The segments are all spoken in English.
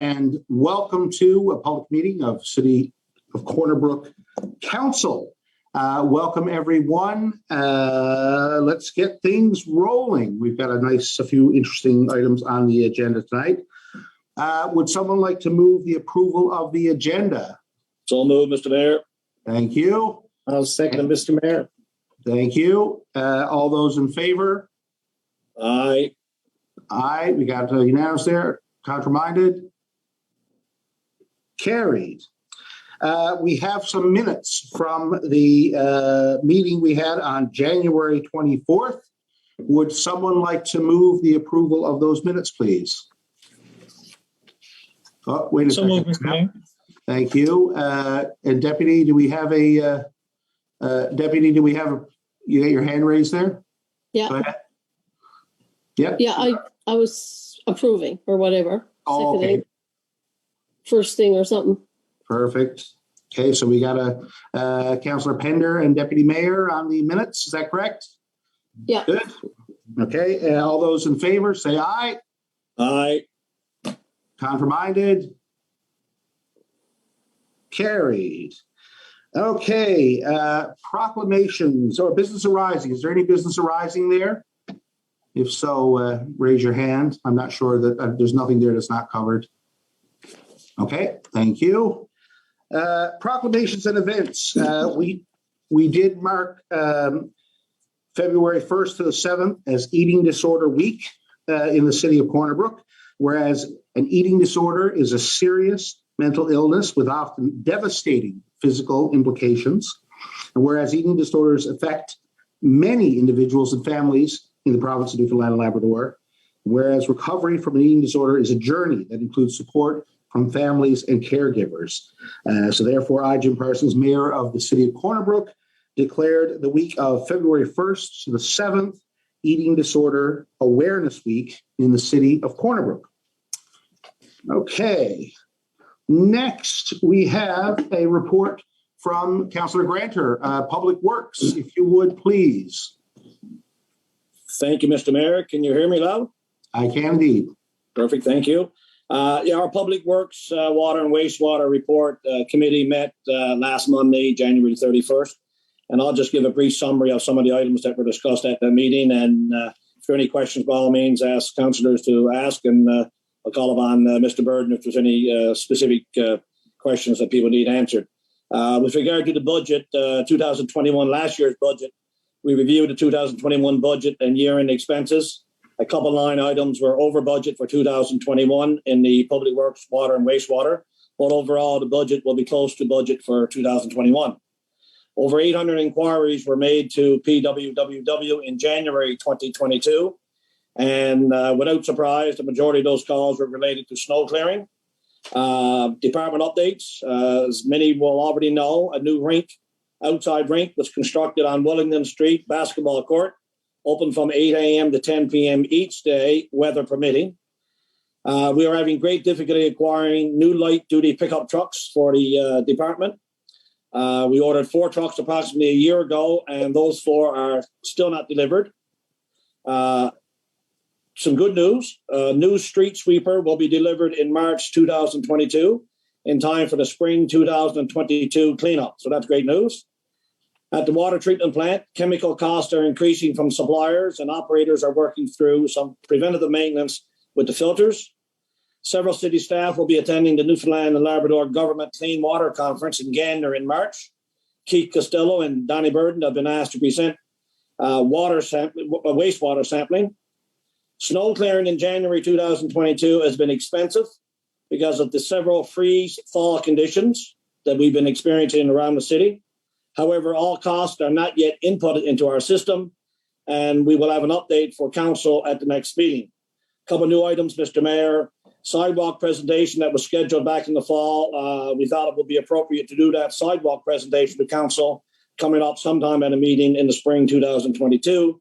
And welcome to a public meeting of City of Corner Brook Council. Welcome, everyone. Let's get things rolling. We've got a few interesting items on the agenda tonight. Would someone like to move the approval of the agenda? So moved, Mr. Mayor. Thank you. I'll second, Mr. Mayor. Thank you. All those in favor? Aye. Aye. We got unanimous there. Contraminded? Carried. We have some minutes from the meeting we had on January 24th. Would someone like to move the approval of those minutes, please? Oh, wait a second. So moved, Mr. Mayor. Thank you. And Deputy, do we have you got your hand raised there? Yeah. Go ahead. Yeah. Yeah, I was approving or whatever. Oh, okay. First thing or something. Perfect. Okay, so we got a Councillor Pender and Deputy Mayor on the minutes. Is that correct? Yeah. Good. Okay, all those in favor say aye. Aye. Contraminded? Carried. Okay, proclamations or business arising. Is there any business arising there? If so, raise your hand. I'm not sure that there's nothing there that's not covered. Okay, thank you. Proclamations and events. We did mark February 1st to the 7th as Eating Disorder Week in the city of Corner Brook, whereas an eating disorder is a serious mental illness with often devastating physical implications, and whereas eating disorders affect many individuals and families in the province of Newfoundland and Labrador, whereas recovery from an eating disorder is a journey that includes support from families and caregivers. So therefore, I, Jim Parsons, Mayor of the City of Corner Brook, declared the week of February 1st to the 7th Eating Disorder Awareness Week in the City of Corner Brook. Okay. Next, we have a report from Councillor Granter, Public Works, if you would, please. Thank you, Mr. Mayor. Can you hear me loud? I can indeed. Perfect. Thank you. Our Public Works Water and Wastewater Report Committee met last Monday, January 31st. And I'll just give a brief summary of some of the items that were discussed at that meeting. And if there are any questions, by all means, ask councillors to ask. And I'll call upon Mr. Burden if there's any specific questions that people need answered. With regard to the budget, 2021, last year's budget, we reviewed the 2021 budget and year-end expenses. A couple line items were over budget for 2021 in the Public Works, Water and Wastewater, but overall the budget will be close to budget for 2021. Over 800 inquiries were made to PWWW in January 2022, and without surprise, the majority of those calls were related to snow clearing. Department updates, as many will already know, a new outside rink was constructed on Wellington Street basketball court, open from 8 a.m. to 10 p.m. each day, weather permitting. We are having great difficulty acquiring new light-duty pickup trucks for the department. We ordered 4 trucks approximately a year ago, and those 4 are still not delivered. Some good news. New street sweeper will be delivered in March 2022 in time for the spring 2022 cleanup. So that's great news. At the water treatment plant, chemical costs are increasing from suppliers, and operators are working through some preventative maintenance with the filters. Several city staff will be attending the Newfoundland and Labrador Government Clean Water Conference in Gander in March. Keith Costello and Donnie Burden have been asked to present wastewater sampling. Snow clearing in January 2022 has been expensive because of the several freeze-thaw conditions that we've been experiencing around the city. However, all costs are not yet inputted into our system, and we will have an update for council at the next meeting. A couple of new items, Mr. Mayor. Sidewalk presentation that was scheduled back in the fall. We thought it would be appropriate to do that sidewalk presentation to council coming up sometime at a meeting in the spring 2022.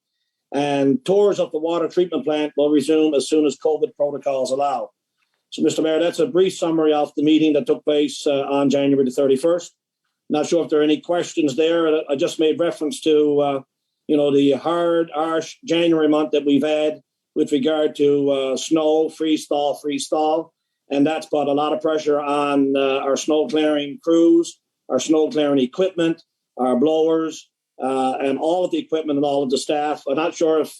And tours of the water treatment plant will resume as soon as COVID protocols allow. So, Mr. Mayor, that's a brief summary of the meeting that took place on January the 31st. Not sure if there are any questions there. I just made reference to, the hard, harsh January month that we've had with regard to snow, freeze-thaw. and that's put a lot of pressure on our snow clearing crews, our snow clearing equipment, our blowers, and all of the equipment and all of the staff. I'm not sure if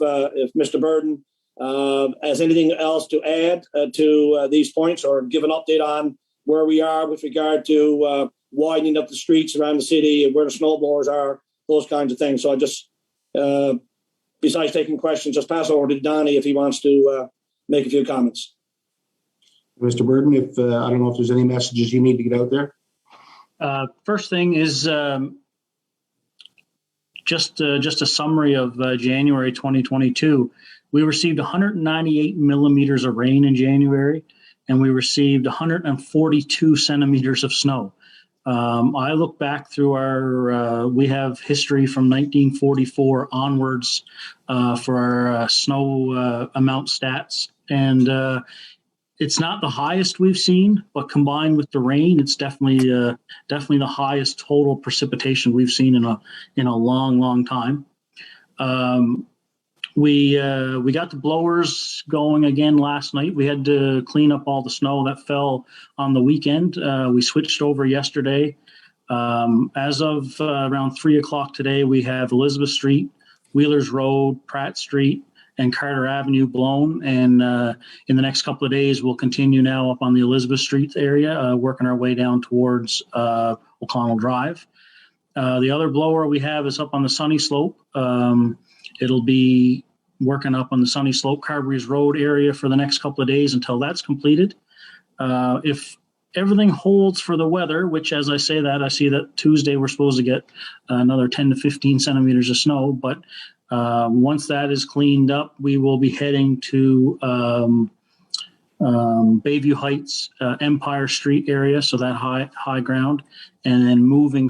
Mr. Burden has anything else to add to these points or give an update on where we are with regard to widening up the streets around the city, where the snowblowers are, those kinds of things. So I just, besides taking questions, just pass over to Donnie if he wants to make a few comments. Mr. Burden, if I don't know if there's any messages you need to get out there. First thing is just a summary of January 2022. We received 198 millimeters of rain in January, and we received 142 centimeters of snow. I look back through we have history from 1944 onwards for our snow amount stats, and it's not the highest we've seen, but combined with the rain, it's definitely the highest total precipitation we've seen in a long time. We got the blowers going again last night. We had to clean up all the snow that fell on the weekend. We switched over yesterday. As of around 3 o'clock today, we have Elizabeth Street, Wheelers Road, Pratt Street, and Carter Avenue blown. And in the next couple of days, we'll continue now up on the Elizabeth Street area, working our way down towards O'Connell Drive. The other blower we have is up on the Sunny Slope. It'll be working up on the Sunny Slope, Carberry's Road area for the next couple of days until that's completed. If everything holds for the weather, which as I say that, I see that Tuesday we're supposed to get another 10 to 15 centimeters of snow. But once that is cleaned up, we will be heading to Bayview Heights, Empire Street area, so that high ground, and then moving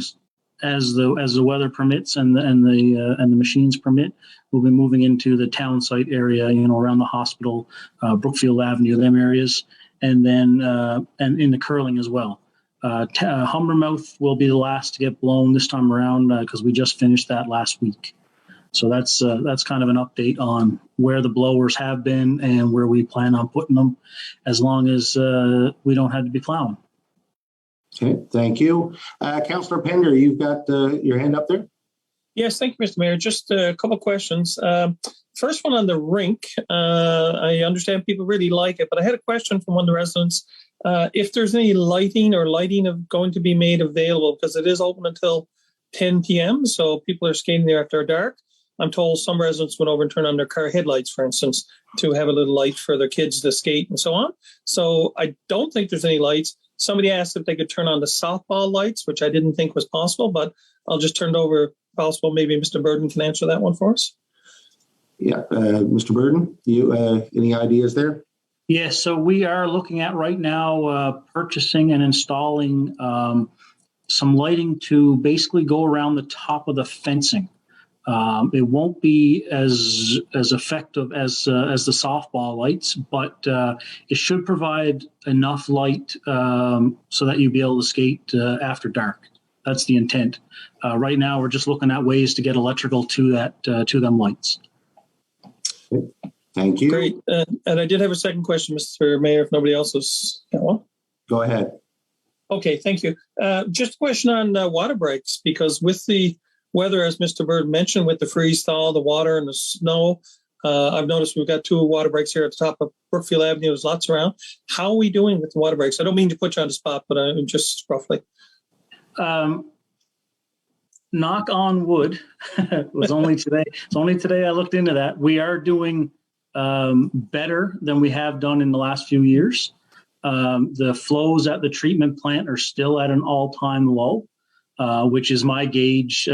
as the weather permits and the machines permit, we'll be moving into the town site area, around the hospital, Brookfield Avenue, them areas, and then and in the curling as well. Humbermouth will be the last to get blown this time around because we just finished that last week. So that's kind of an update on where the blowers have been and where we plan on putting them, as long as we don't have to be plowing. Okay, thank you. Councillor Pender, you've got your hand up there. Yes, thank you, Mr. Mayor. Just a couple of questions. First one on the rink. I understand people really like it, but I had a question from one of the residents. If there's any lighting going to be made available, because it is open until 10 p.m., so people are skating there after dark. I'm told some residents went over and turned on their car headlights, for instance, to have a little light for their kids to skate and so on. So I don't think there's any lights. Somebody asked if they could turn on the softball lights, which I didn't think was possible, but I'll just turn it over if possible. Maybe Mr. Burden can answer that one for us. Yeah, Mr. Burden, you any ideas there? Yes, so we are looking at right now purchasing and installing some lighting to basically go around the top of the fencing. It won't be as effective as the softball lights, but it should provide enough light so that you'll be able to skate after dark. That's the intent. Right now, we're just looking at ways to get electrical to them lights. Thank you. Great. And I did have a second question, Mr. Mayor, if nobody else has got one. Go ahead. Okay, thank you. Just a question on water breaks, because with the weather, as Mr. Bird mentioned, with the freeze thaw, the water and the snow, I've noticed we've got 2 water breaks here at the top of Brookfield Avenue. There's lots around. How are we doing with the water breaks? I don't mean to put you on the spot, but just roughly. Knock on wood. It was only today. It's only today I looked into that. We are doing better than we have done in the last few years. The flows at the treatment plant are still at an all-time low, which is my gauge.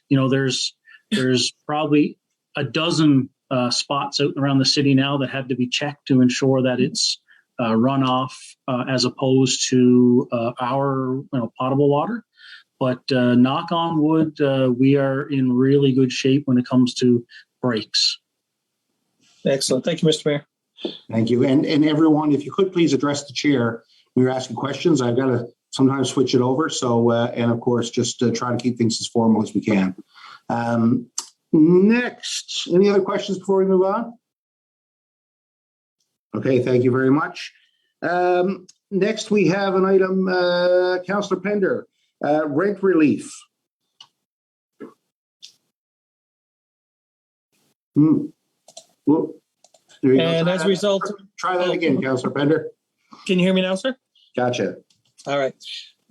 There's probably a dozen spots out around the city now that have to be checked to ensure that it's runoff as opposed to our potable water. But knock on wood, we are in really good shape when it comes to breaks. Excellent. Thank you, Mr. Mayor. Thank you. And everyone, if you could please address the chair when you're asking questions. I've got to sometimes switch it over. So, and of course, just try to keep things as formal as we can. Next, any other questions before we move on? Okay, thank you very much. Next, we have an item, Councillor Pender, rent relief. Well, there you go. And as a result, Try that again, Councillor Pender. can you hear me now, sir? Gotcha. All right.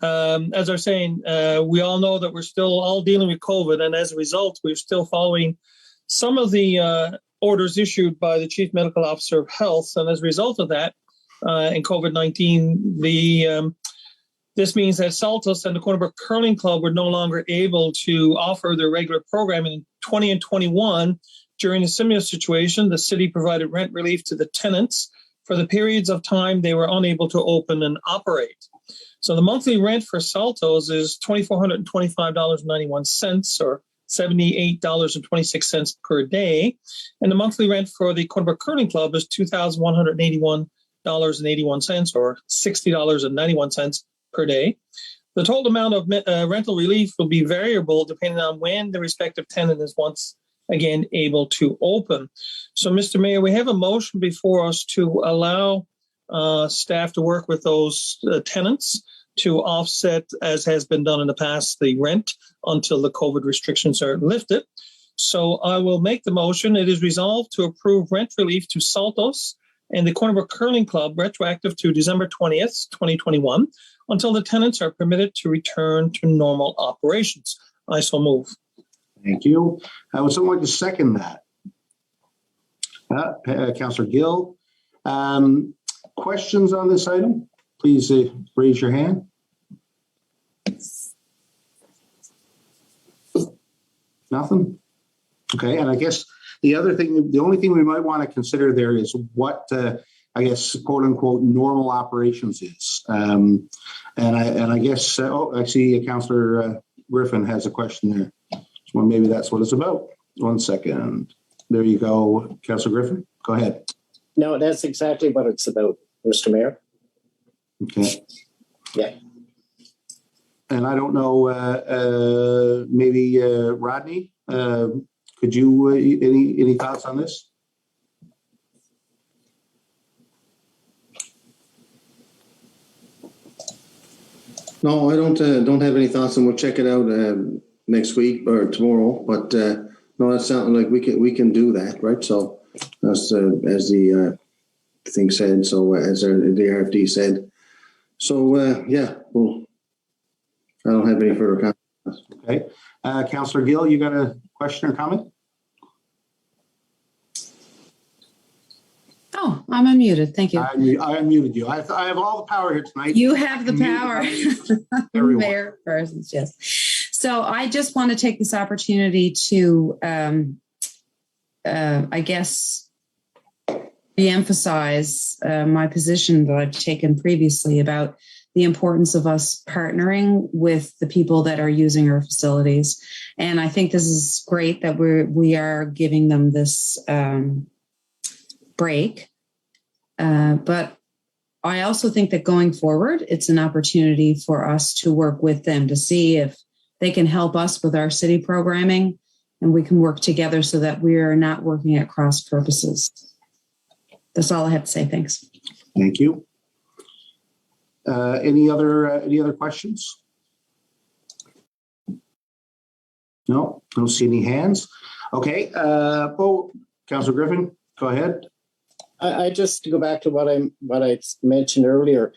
As I was saying, we all know that we're still all dealing with COVID, and as a result, we're still following some of the orders issued by the Chief Medical Officer of Health. And as a result of that, in COVID-19, this means that Saltos and the Corner Brook Curling Club were no longer able to offer their regular programming in 20 and 21. During the similar situation, the city provided rent relief to the tenants for the periods of time they were unable to open and operate. So the monthly rent for Saltos is $2,425.91 or $78.26 per day. And the monthly rent for the Corner Brook Curling Club is $2,181.81 or $60.91 per day. The total amount of rental relief will be variable depending on when the respective tenant is once again able to open. So, Mr. Mayor, we have a motion before us to allow staff to work with those tenants to offset, as has been done in the past, the rent until the COVID restrictions are lifted. So I will make the motion. It is resolved to approve rent relief to Saltos and the Corner Brook Curling Club retroactive to December 20th, 2021, until the tenants are permitted to return to normal operations. I so move. Thank you. Would someone like to second that? Councillor Gill. Questions on this item? Please raise your hand. Nothing? Okay, and I guess the only thing we might want to consider there is what, I guess, quote unquote, normal operations is. And I guess, I see Councillor Griffin has a question there. Well, maybe that's what it's about. 1 second. There you go, Councillor Griffin. Go ahead. No, that's exactly what it's about, Mr. Mayor. Okay. Yeah. And I don't know, maybe Rodney, could you, any thoughts on this? No, I don't have any thoughts, and we'll check it out next week or tomorrow. But no, that sounds like we can do that, right? So as the thing said, so as the RFD said. So yeah, well, I don't have any further comments. Okay, Councillor Gill, you got a question or comment? Oh, I'm unmuted. Thank you. I unmuted you. I have all the power here tonight. You have the power. Everyone. Mayor persons, yes. So I just want to take this opportunity to, I guess, re-emphasize my position that I've taken previously about the importance of us partnering with the people that are using our facilities. And I think this is great that we are giving them this break. But I also think that going forward, it's an opportunity for us to work with them to see if they can help us with our city programming, and we can work together so that we are not working at cross purposes. That's all I have to say. Thanks. Thank you. Any other questions? No, don't see any hands. Okay. Councillor Griffin, go ahead. I just to go back to what I mentioned earlier.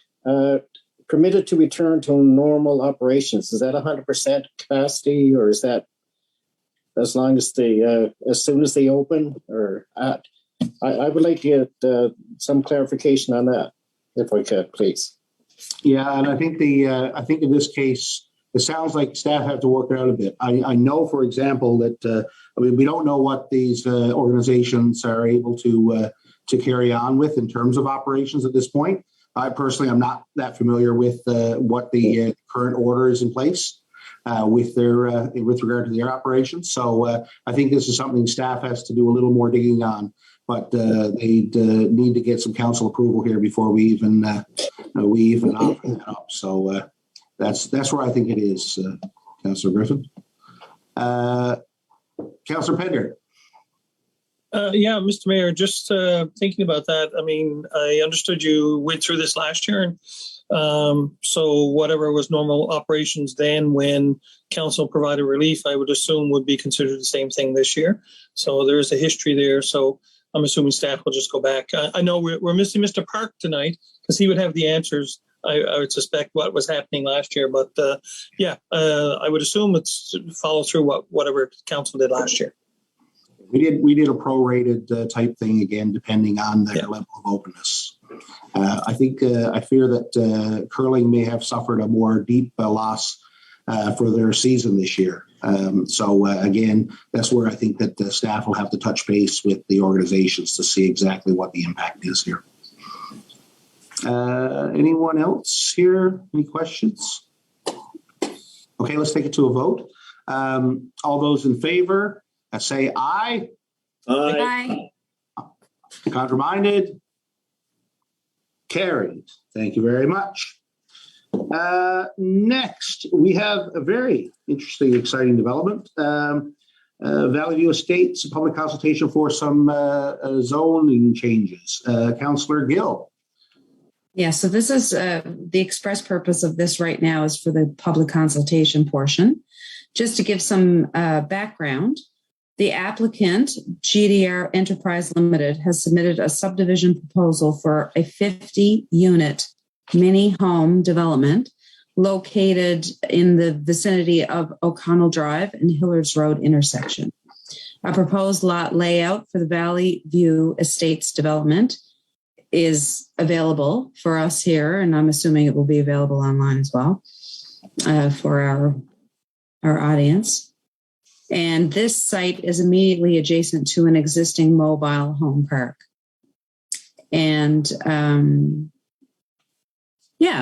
Permitted to return to normal operations. Is that 100% capacity, or is that as long as as soon as they open, or at? I would like to get some clarification on that, if I could, please. Yeah, and I think I think in this case, it sounds like staff have to work it out a bit. I know, for example, that we don't know what these organizations are able to carry on with in terms of operations at this point. I personally am not that familiar with what the current order is in place with regard to their operations. So I think this is something staff has to do a little more digging on. But they need to get some council approval here before we even offer that up. So that's where I think it is, Councillor Griffin. Councillor Pender. Yeah, Mr. Mayor, just thinking about that. I mean, I understood you went through this last year, and so whatever was normal operations then when council provided relief, I would assume would be considered the same thing this year. So there is a history there. So I'm assuming staff will just go back. I know we're missing Mr. Park tonight because he would have the answers. I would suspect what was happening last year, but I would assume it's follow through whatever council did last year. We did a prorated type thing again, depending on their level of openness. I fear that curling may have suffered a more deep loss for their season this year. So again, that's where I think that the staff will have to touch base with the organizations to see exactly what the impact is here. Anyone else here? Any questions? Okay, let's take it to a vote. All those in favor, say aye. Aye. Contraminded? Carried. Thank you very much. Next, we have a very interesting, exciting development. Valley View Estates, public consultation for some zoning changes. Councillor Gill. Yeah, so this is the express purpose of this right now is for the public consultation portion. Just to give some background, the applicant, GDR Enterprise Limited, has submitted a subdivision proposal for a 50-unit mini home development located in the vicinity of O'Connell Drive and Hillards Road intersection. A proposed lot layout for the Valley View Estates development is available for us here, and I'm assuming it will be available online as well for our audience. And this site is immediately adjacent to an existing mobile home park. And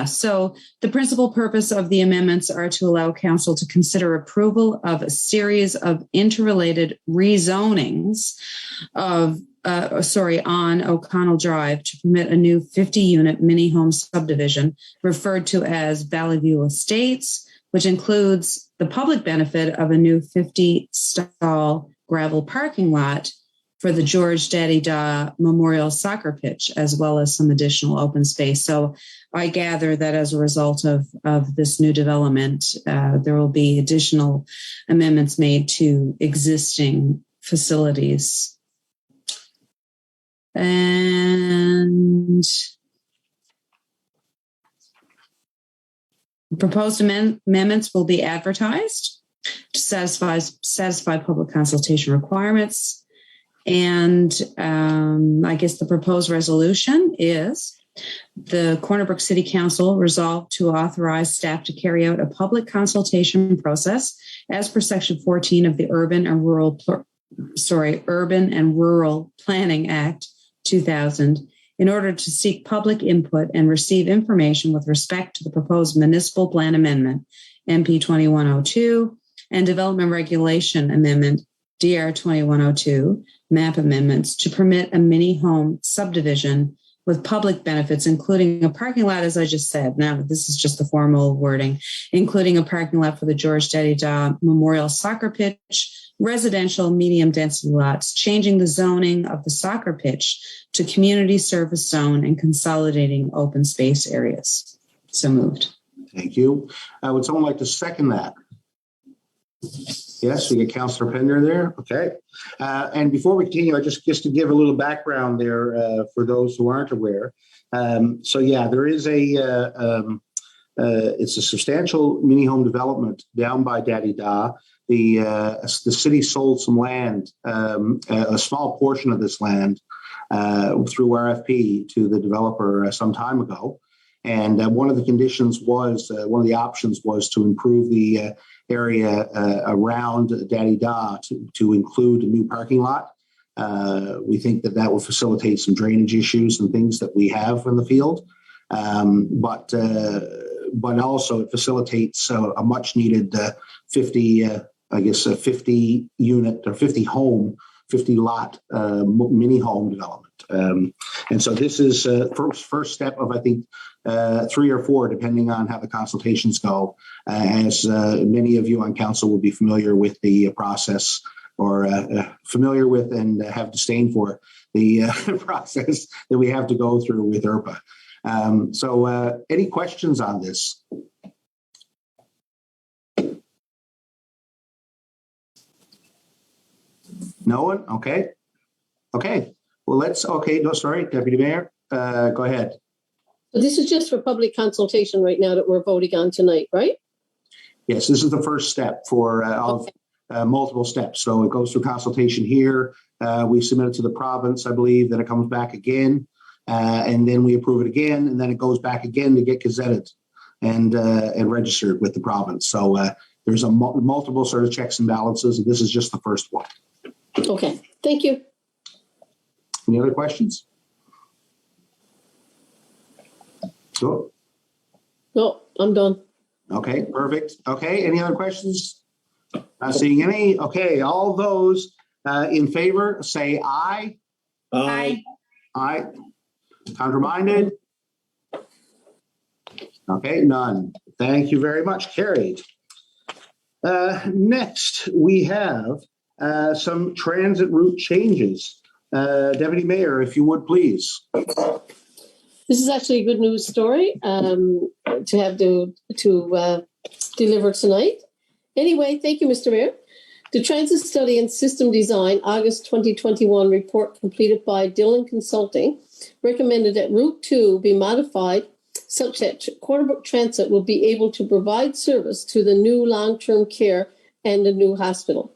so the principal purpose of the amendments are to allow council to consider approval of a series of interrelated rezonings on O'Connell Drive to permit a new 50-unit mini home subdivision referred to as Valley View Estates, which includes the public benefit of a new 50-stall gravel parking lot for the George Daddy Da Memorial Soccer Pitch, as well as some additional open space. So I gather that as a result of this new development, there will be additional amendments made to existing facilities. And proposed amendments will be advertised to satisfy public consultation requirements. And I guess the proposed resolution is the Corner Brook City Council resolved to authorize staff to carry out a public consultation process as per Section 14 of the Urban and Rural Planning Act 2000 in order to seek public input and receive information with respect to the proposed municipal plan amendment, MP 2102, and development regulation amendment, DR 2102, map amendments to permit a mini home subdivision with public benefits, including a parking lot, as I just said. Now, this is just the formal wording, including a parking lot for the George Daddy Da Memorial Soccer Pitch, residential medium density lots, changing the zoning of the soccer pitch to community service zone and consolidating open space areas. So moved. Thank you. Would someone like to second that? Yes, we get Councillor Pender there. Okay. And before we continue, just to give a little background there for those who aren't aware. There is it's a substantial mini home development down by Daddy Da. The city sold some land, a small portion of this land through RFP to the developer some time ago. And one of the conditions was, one of the options was to improve the area around Daddy Da to include a new parking lot. We think that will facilitate some drainage issues and things that we have in the field. But also it facilitates a much needed 50 unit or 50 lot mini home development. And so this is first step of, I think, 3 or 4, depending on how the consultations go. As many of you on council will be familiar with the process familiar with and have disdain for the process that we have to go through with IRPA. So any questions on this? No one? Okay. Okay. Well, no, sorry, Deputy Mayor, go ahead. So this is just for public consultation right now that we're voting on tonight, right? Yes, this is the first step for multiple steps. So it goes through consultation here. We submit it to the province, I believe, then it comes back again, and then we approve it again, and then it goes back again to get gazetted and registered with the province. So there's multiple sort of checks and balances, and this is just the first one. Okay, thank you. Any other questions? Go. No, I'm done. Okay, perfect. Okay, any other questions? Not seeing any. Okay, all those in favor say aye. Aye. Aye. Contraminded? Okay, none. Thank you very much. Carried. Next, we have some transit route changes. Deputy Mayor, if you would, please. This is actually a good news story to have to deliver tonight. Anyway, thank you, Mr. Mayor. The Transit Study and System Design August 2021 report completed by Dillon Consulting recommended that Route 2 be modified such that Cornerbrook Transit will be able to provide service to the new long-term care and the new hospital.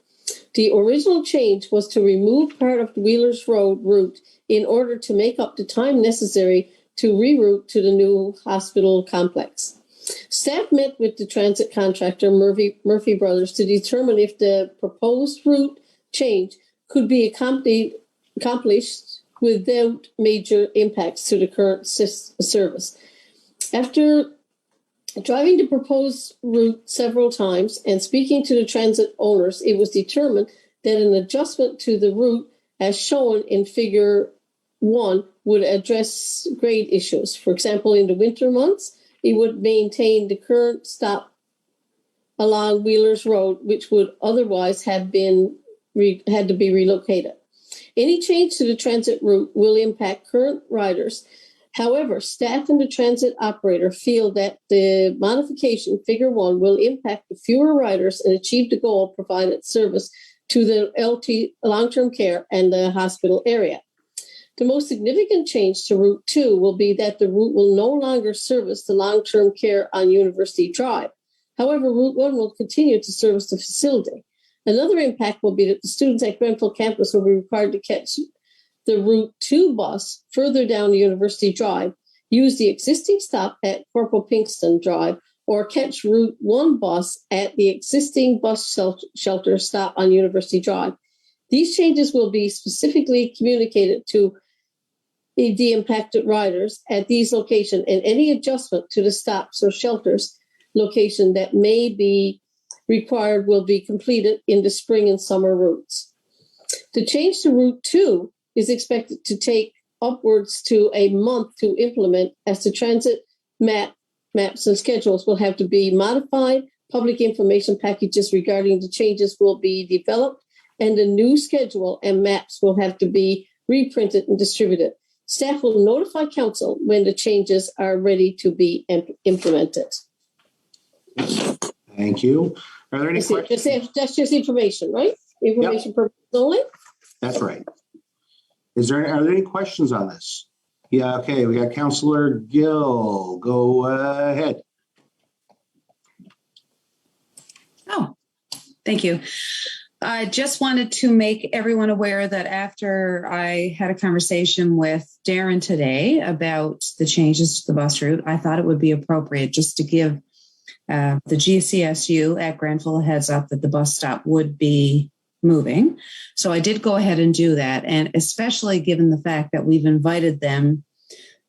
The original change was to remove part of the Wheelers Road route in order to make up the time necessary to reroute to the new hospital complex. Staff met with the transit contractor, Murphy Brothers, to determine if the proposed route change could be accomplished without major impacts to the current service. After driving the proposed route several times and speaking to the transit owners, it was determined that an adjustment to the route, as shown in Figure 1, would address grade issues. For example, in the winter months, it would maintain the current stop along Wheelers Road, which would otherwise have been had to be relocated. Any change to the transit route will impact current riders. However, staff and the transit operator feel that the modification, Figure 1, will impact the fewer riders and achieve the goal of providing service to the long-term care and the hospital area. The most significant change to Route 2 will be that the route will no longer service the long-term care on University Drive. However, Route 1 will continue to service the facility. Another impact will be that the students at Grenfell campus will be required to catch the Route 2 bus further down the University Drive, use the existing stop at Corporal Pinkston Drive, or catch Route 1 bus at the existing bus shelter stop on University Drive. These changes will be specifically communicated to the impacted riders at these locations, and any adjustment to the stops or shelters location that may be required will be completed in the spring and summer routes. The change to Route 2 is expected to take upwards to a month to implement, as the transit maps and schedules will have to be modified, public information packages regarding the changes will be developed, and the new schedule and maps will have to be reprinted and distributed. Staff will notify council when the changes are ready to be implemented. Thank you. Are there any questions? That's just information, right? Information purposes only? That's right. Are there any questions on this? Yeah, okay, we got Councillor Gill. Go ahead. Oh, thank you. I just wanted to make everyone aware that after I had a conversation with Darren today about the changes to the bus route, I thought it would be appropriate just to give the GCSU at Grenfell a heads up that the bus stop would be moving. So I did go ahead and do that. And especially given the fact that we've invited them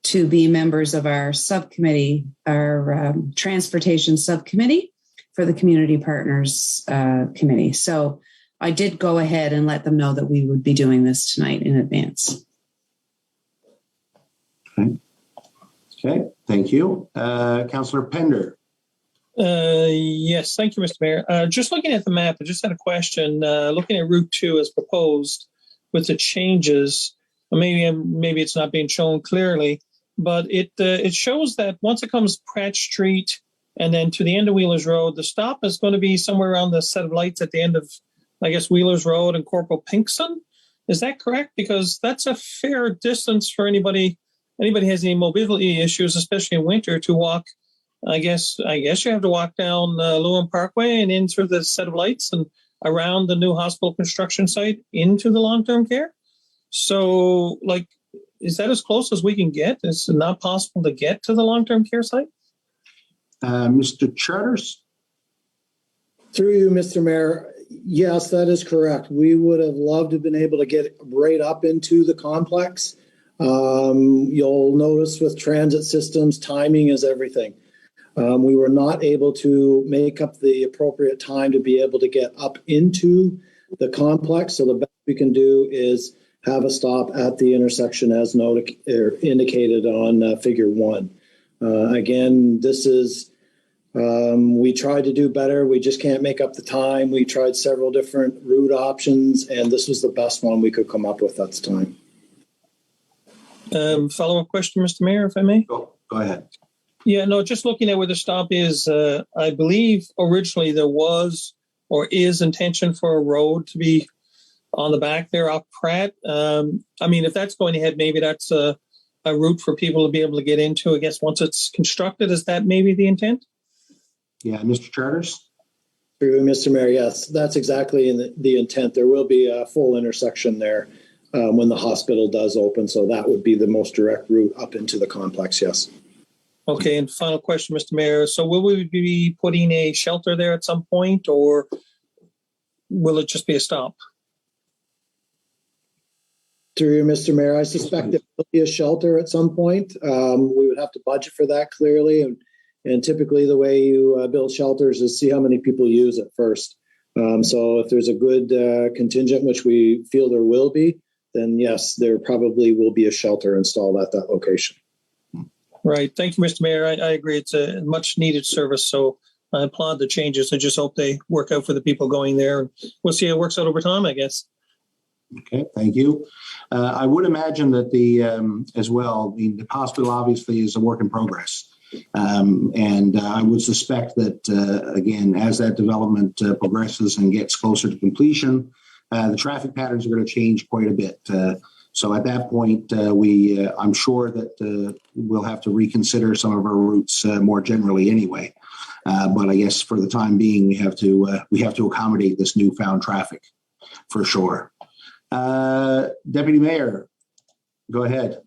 to be members of our subcommittee, our transportation subcommittee for the Community Partners Committee. So I did go ahead and let them know that we would be doing this tonight in advance. Okay, thank you. Councillor Pender. Yes, thank you, Mr. Mayor. Just looking at the map, I just had a question. Looking at Route 2 as proposed with the changes, maybe it's not being shown clearly, but it shows that once it comes Pratt Street and then to the end of Wheelers Road, the stop is going to be somewhere around the set of lights at the end of, I guess, Wheelers Road and Corporal Pinkston. Is that correct? Because that's a fair distance for anybody has any mobility issues, especially in winter, to walk. I guess you have to walk down Lewin Parkway and in through the set of lights and around the new hospital construction site into the long-term care. So, is that as close as we can get? Is it not possible to get to the long-term care site? Mr. Charters? Through you, Mr. Mayor. Yes, that is correct. We would have loved to have been able to get right up into the complex. You'll notice with transit systems, timing is everything. We were not able to make up the appropriate time to be able to get up into the complex. So the best we can do is have a stop at the intersection as indicated on figure 1. Again, this is, we tried to do better. We just can't make up the time. We tried several different route options, and this was the best one we could come up with at the time. Follow-up question, Mr. Mayor, if I may? Go ahead. Yeah, no, just looking at where the stop is, I believe originally there was or is intention for a road to be on the back there off Pratt. If that's going ahead, maybe that's a route for people to be able to get into, I guess, once it's constructed. Is that maybe the intent? Yeah, Mr. Charters? Through Mr. Mayor, yes, that's exactly the intent. There will be a full intersection there when the hospital does open. So that would be the most direct route up into the complex, yes. Okay, and final question, Mr. Mayor. So will we be putting a shelter there at some point, or will it just be a stop? Through you, Mr. Mayor, I suspect there will be a shelter at some point. We would have to budget for that clearly. And typically the way you build shelters is see how many people use it first. So if there's a good contingent, which we feel there will be, then yes, there probably will be a shelter installed at that location. Right. Thank you, Mr. Mayor. I agree. It's a much needed service. So I applaud the changes. I just hope they work out for the people going there. We'll see how it works out over time, I guess. Okay, thank you. I would imagine that the hospital obviously is a work in progress. And I would suspect that, again, as that development progresses and gets closer to completion, the traffic patterns are going to change quite a bit. So at that point, I'm sure that we'll have to reconsider some of our routes more generally anyway. But I guess for the time being, we have to accommodate this newfound traffic for sure. Deputy Mayor, go ahead.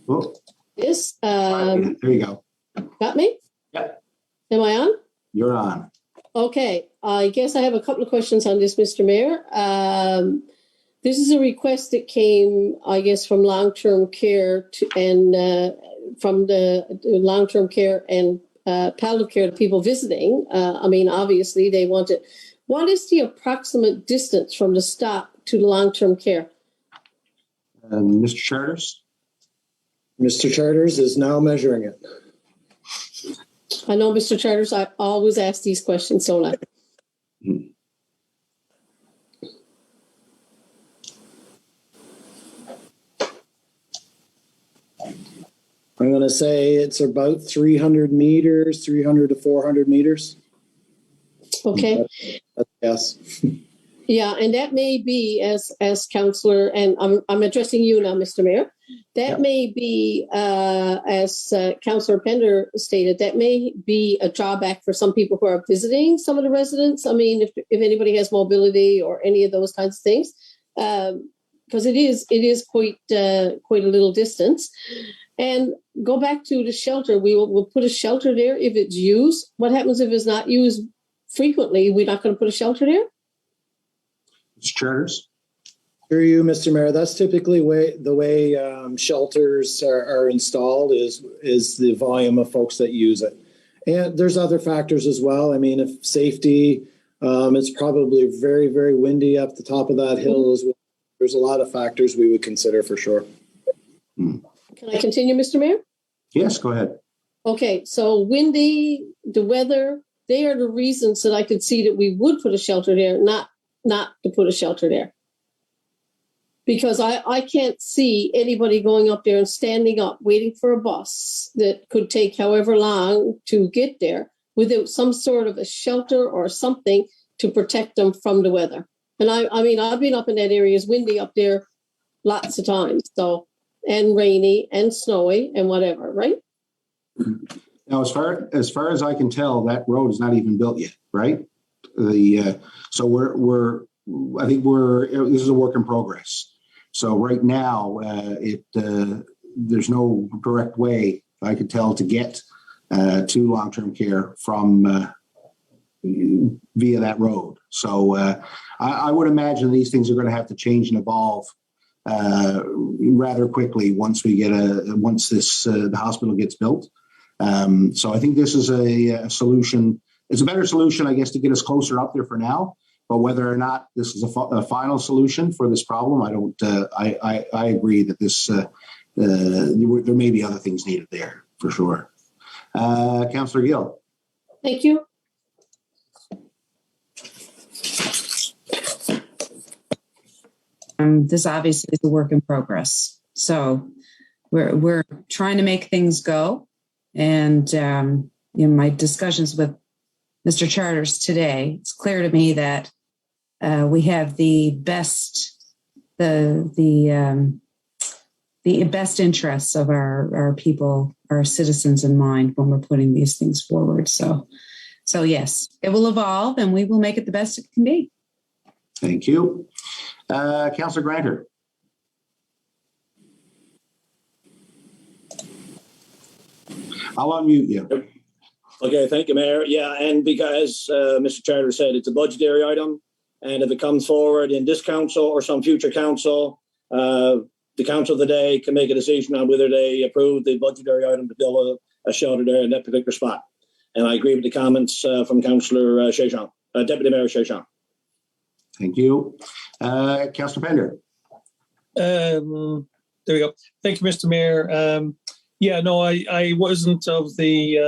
Oh. Yes. There you go. Got me? Yeah. Am I on? You're on. Okay. I guess I have a couple of questions on this, Mr. Mayor. This is a request that came, I guess, from long-term care from the long-term care and palliative care to people visiting. Obviously, they want it. What is the approximate distance from the stop to the long-term care? Mr. Charters? Mr. Charters is now measuring it. I know, Mr. Charters, I always ask these questions, don't I? I'm going to say it's about 300 meters, 300 to 400 meters. Okay. Yes. Yeah, and that may be, as Councillor, and I'm addressing you now, Mr. Mayor, that may be, as Councillor Pender stated, that may be a drawback for some people who are visiting some of the residents. If anybody has mobility or any of those kinds of things, because it is quite a little distance. And go back to the shelter. We'll put a shelter there if it's used. What happens if it's not used frequently? We're not going to put a shelter there? Mr. Charters? Through you, Mr. Mayor, that's typically the way shelters are installed is the volume of folks that use it. And there's other factors as well. If safety, it's probably very, very windy up the top of that hill as well. There's a lot of factors we would consider for sure. Can I continue, Mr. Mayor? Yes, go ahead. Okay, so windy, the weather, they are the reasons that I could see that we would put a shelter there, not to put a shelter there. Because I can't see anybody going up there and standing up, waiting for a bus that could take however long to get there without some sort of a shelter or something to protect them from the weather. And I mean, I've been up in that area, it's windy up there lots of times, so, and rainy and snowy and whatever, right? Now, as far as I can tell, that road is not even built yet, right? So I think this is a work in progress. So right now, there's no direct way I could tell to get to long-term care from via that road. So I would imagine these things are going to have to change and evolve rather quickly once the hospital gets built. So I think this is a solution. It's a better solution, I guess, to get us closer up there for now. But whether or not this is a final solution for this problem, I don't. I agree that this there may be other things needed there for sure. Councillor Gill. Thank you. This obviously is a work in progress. So we're trying to make things go. And in my discussions with Mr. Charters today, it's clear to me that we have the best interests of our people, our citizens in mind when we're putting these things forward. So yes, it will evolve, and we will make it the best it can be. Thank you, Councillor Granter. I'll unmute you. Okay, thank you, Mayor. Yeah, and because Mr. Charter said it's a budgetary item, and if it comes forward in this council or some future council, the council of the day can make a decision on whether they approve the budgetary item to build a shelter there in that particular spot. And I agree with the comments from Councillor Chechon, Deputy Mayor Chechon. Thank you. Councillor Pender. There we go. Thank you, Mr. Mayor. Yeah, no, I wasn't of the,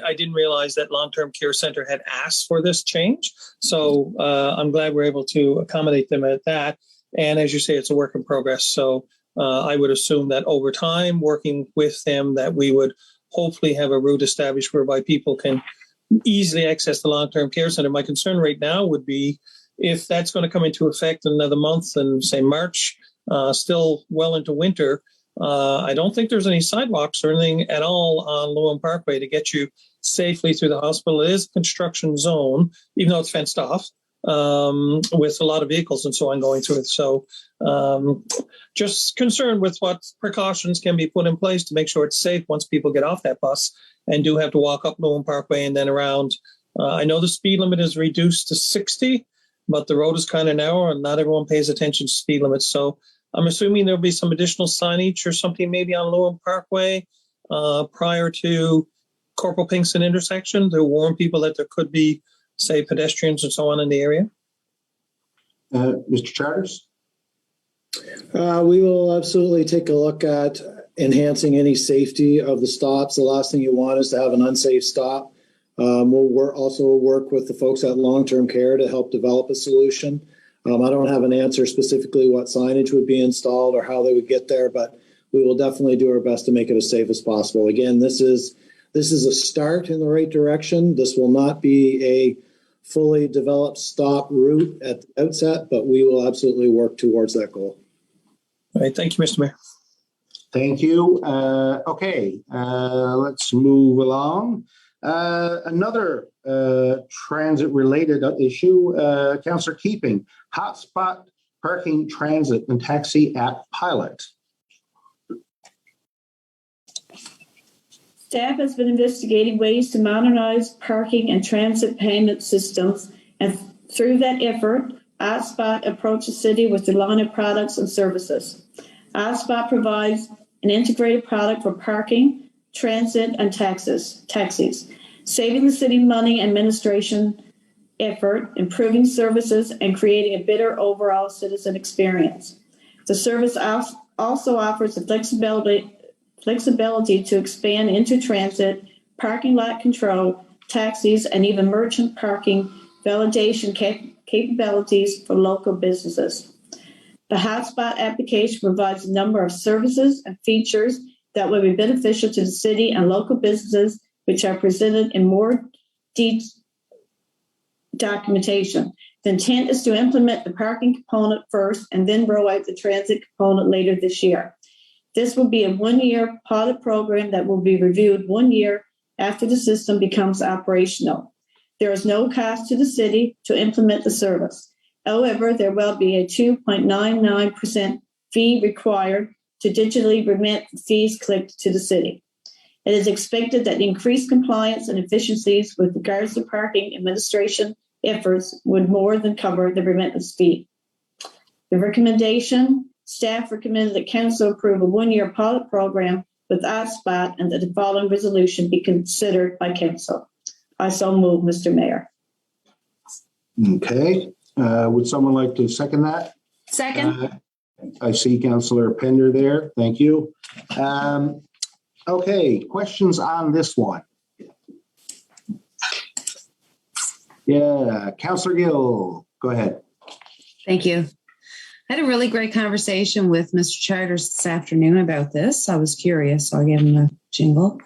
I didn't realize that long-term care center had asked for this change. So I'm glad we're able to accommodate them at that. And as you say, it's a work in progress. So I would assume that over time, working with them, that we would hopefully have a route established whereby people can easily access the long-term care center. My concern right now would be if that's going to come into effect in another month and say March, still well into winter, I don't think there's any sidewalks or anything at all on Lewin Parkway to get you safely through the hospital. It is a construction zone, even though it's fenced off, with a lot of vehicles and so on going through it. So just concerned with what precautions can be put in place to make sure it's safe once people get off that bus and do have to walk up Lewin Parkway and then around. I know the speed limit is reduced to 60, but the road is kind of narrow and not everyone pays attention to speed limits. So I'm assuming there'll be some additional signage or something maybe on Lewin Parkway prior to Corporal Pinkston intersection to warn people that there could be, say, pedestrians and so on in the area. Mr. Charters? We will absolutely take a look at enhancing any safety of the stops. The last thing you want is to have an unsafe stop. We'll also work with the folks at long-term care to help develop a solution. I don't have an answer specifically what signage would be installed or how they would get there, but we will definitely do our best to make it as safe as possible. Again, this is a start in the right direction. This will not be a fully developed stop route at the outset, but we will absolutely work towards that goal. All right. Thank you, Mr. Mayor. Thank you. Okay, let's move along. Another transit-related issue, Councillor Keeping, hotspot parking, transit, and taxi app pilot. Staff has been investigating ways to modernize parking and transit payment systems, and through that effort, hotspot approached the city with the line of products and services. hotspot provides an integrated product for parking, transit, and taxis, saving the city money and administration effort, improving services, and creating a better overall citizen experience. The service also offers the flexibility to expand into transit parking lot control, taxis, and even merchant parking validation capabilities for local businesses. The hotspot application provides a number of services and features that will be beneficial to the city and local businesses, which are presented in more documentation. The intent is to implement the parking component first and then roll out the transit component later this year. This will be a one-year pilot program that will be reviewed 1 year after the system becomes operational. There is no cost to the city to implement the service. However, there will be a 2.99% fee required to digitally remit the fees collected to the city. It is expected that increased compliance and efficiencies with regards to parking administration efforts would more than cover the remittance fee. The recommendation, staff recommended that council approve a 1-year pilot program with hotspot and that the following resolution be considered by council. I so move, Mr. Mayor. Okay. Would someone like to second that? Second. I see Councillor Pender there. Thank you. Okay, questions on this one? Yeah, Councillor Gill, go ahead. Thank you. I had a really great conversation with Mr. Charters this afternoon about this. I was curious, so I gave him the jingle.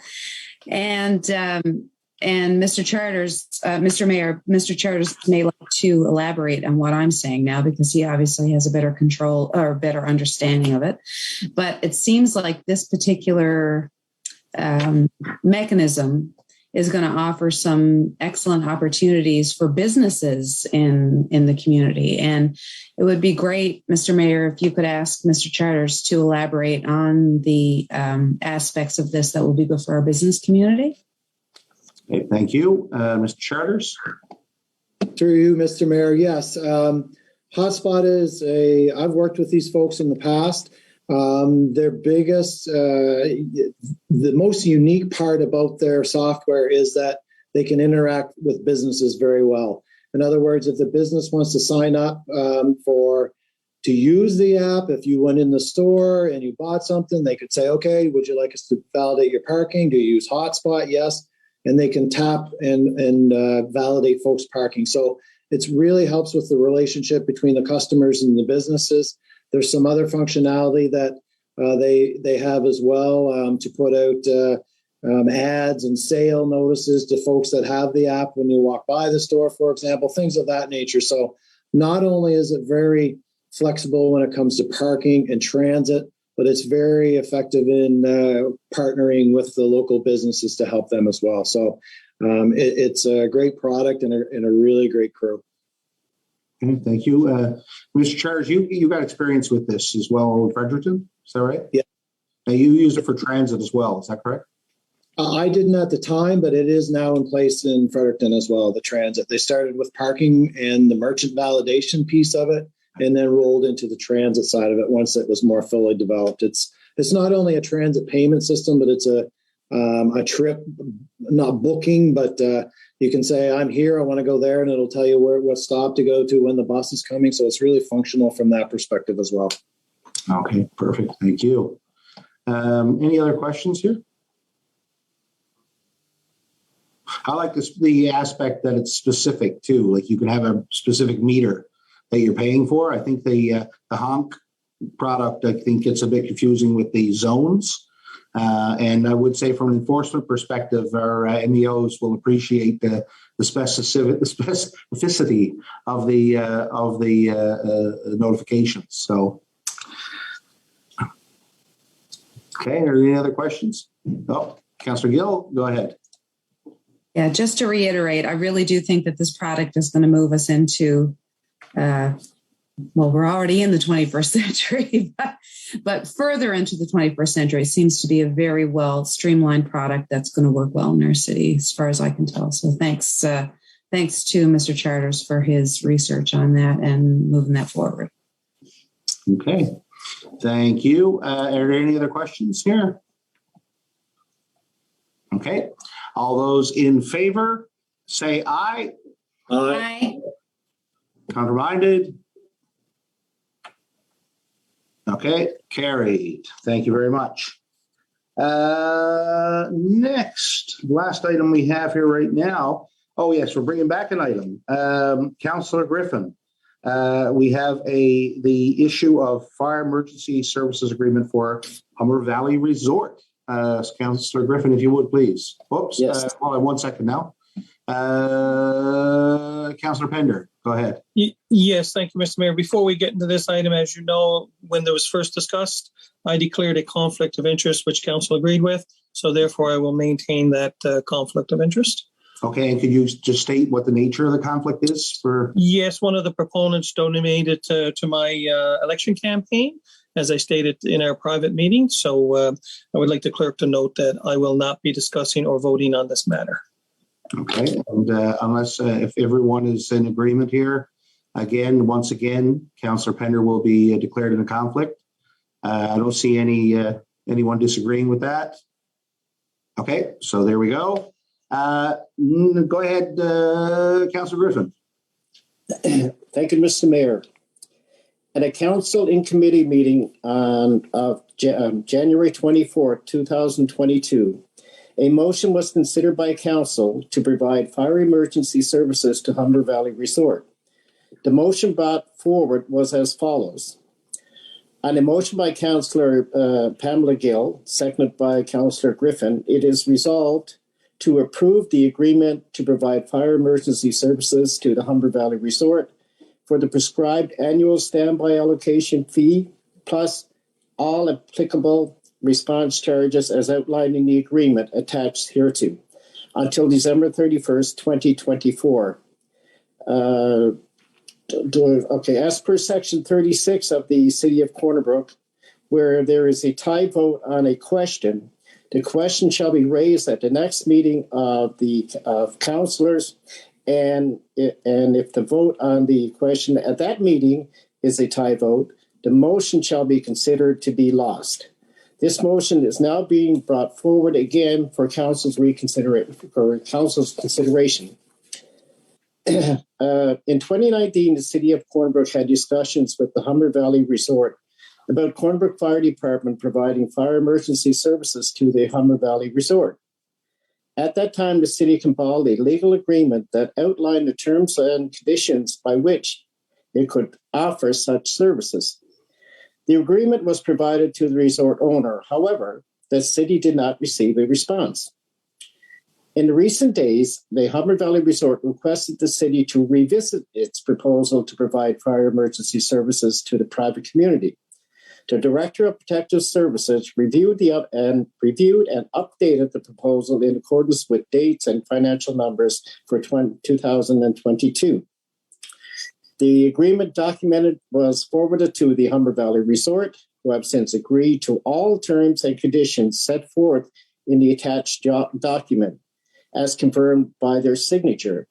And Mr. Charters, Mr. Mayor, Mr. Charters may like to elaborate on what I'm saying now because he obviously has a better control or better understanding of it. But it seems like this particular mechanism is going to offer some excellent opportunities for businesses in the community. And it would be great, Mr. Mayor, if you could ask Mr. Charters to elaborate on the aspects of this that will be good for our business community. Okay, thank you. Mr. Charters? Through you, Mr. Mayor. Yes. Hotspot is I've worked with these folks in the past. Their biggest, the most unique part about their software is that they can interact with businesses very well. In other words, if the business wants to sign up to use the app, if you went in the store and you bought something, they could say, okay, would you like us to validate your parking? Do you use Hotspot? Yes. And they can tap and validate folks' parking. So it really helps with the relationship between the customers and the businesses. There's some other functionality that they have as well to put out ads and sale notices to folks that have the app when you walk by the store, for example, things of that nature. So not only is it very flexible when it comes to parking and transit, but it's very effective in partnering with the local businesses to help them as well. So it's a great product and a really great crew. Okay, thank you. Mr. Charles, you got experience with this as well in Fredericton, is that right? Yeah. Now you use it for transit as well, is that correct? I didn't at the time, but it is now in place in Fredericton as well, the transit. They started with parking and the merchant validation piece of it, and then rolled into the transit side of it once it was more fully developed. It's not only a transit payment system, but it's a trip, not booking, but you can say, I'm here, I want to go there, and it'll tell you what stop to go to when the bus is coming. So it's really functional from that perspective as well. Okay, perfect. Thank you. Any other questions here? I like the aspect that it's specific too. Like you can have a specific meter that you're paying for. I think the honk product, I think gets a bit confusing with the zones. And I would say from an enforcement perspective, our MEOs will appreciate the specificity of the notifications. So, okay, are there any other questions? Oh, Councillor Gill, go ahead. Yeah, just to reiterate, I really do think that this product is going to move us into well, we're already in the 21st century, but further into the 21st century. It seems to be a very well streamlined product that's going to work well in our city, as far as I can tell. So thanks to Mr. Charters for his research on that and moving that forward. Okay, thank you. Are there any other questions here? Okay, all those in favor, say aye. Aye. Counterminded? Okay, carried. Thank you very much. Next, last item we have here right now. Oh, yes, we're bringing back an item. Councillor Griffin, we have the issue of fire emergency services agreement for Humber Valley Resort. Councillor Griffin, if you would, please. Oops, Yes. hold on 1 second now. Councillor Pender, go ahead. Yes, thank you, Mr. Mayor. Before we get into this item, as you know, when it was first discussed, I declared a conflict of interest, which council agreed with. So therefore, I will maintain that conflict of interest. Okay, and could you just state what the nature of the conflict is for? Yes, one of the proponents donated to my election campaign, as I stated in our private meeting. So I would like the clerk to note that I will not be discussing or voting on this matter. Okay, and unless if everyone is in agreement here, once again, Councillor Pender will be declared in a conflict. I don't see anyone disagreeing with that. Okay, so there we go. Go ahead, Councillor Griffin. Thank you, Mr. Mayor. At a council in committee meeting on January 24th, 2022, a motion was considered by council to provide fire emergency services to Humber Valley Resort. The motion brought forward was as follows. On a motion by Councillor Pamela Gill, seconded by Councillor Griffin, it is resolved to approve the agreement to provide fire emergency services to the Humber Valley Resort for the prescribed annual standby allocation fee plus all applicable response charges as outlined in the agreement attached hereto until December 31st, 2024. As per section 36 of the City of Corner Brook, where there is a tie vote on a question, the question shall be raised at the next meeting of councillors, and if the vote on the question at that meeting is a tie vote, the motion shall be considered to be lost. This motion is now being brought forward again for council's consideration. In 2019, the City of Corner Brook had discussions with the Humber Valley Resort about Corner Brook Fire Department providing fire emergency services to the Humber Valley Resort. At that time, the city compiled a legal agreement that outlined the terms and conditions by which it could offer such services. The agreement was provided to the resort owner. However, the city did not receive a response. In the recent days, the Humber Valley Resort requested the city to revisit its proposal to provide fire emergency services to the private community. The Director of Protective Services reviewed and updated the proposal in accordance with dates and financial numbers for 2022. The agreement documented was forwarded to the Humber Valley Resort, who have since agreed to all terms and conditions set forth in the attached document, as confirmed by their signature.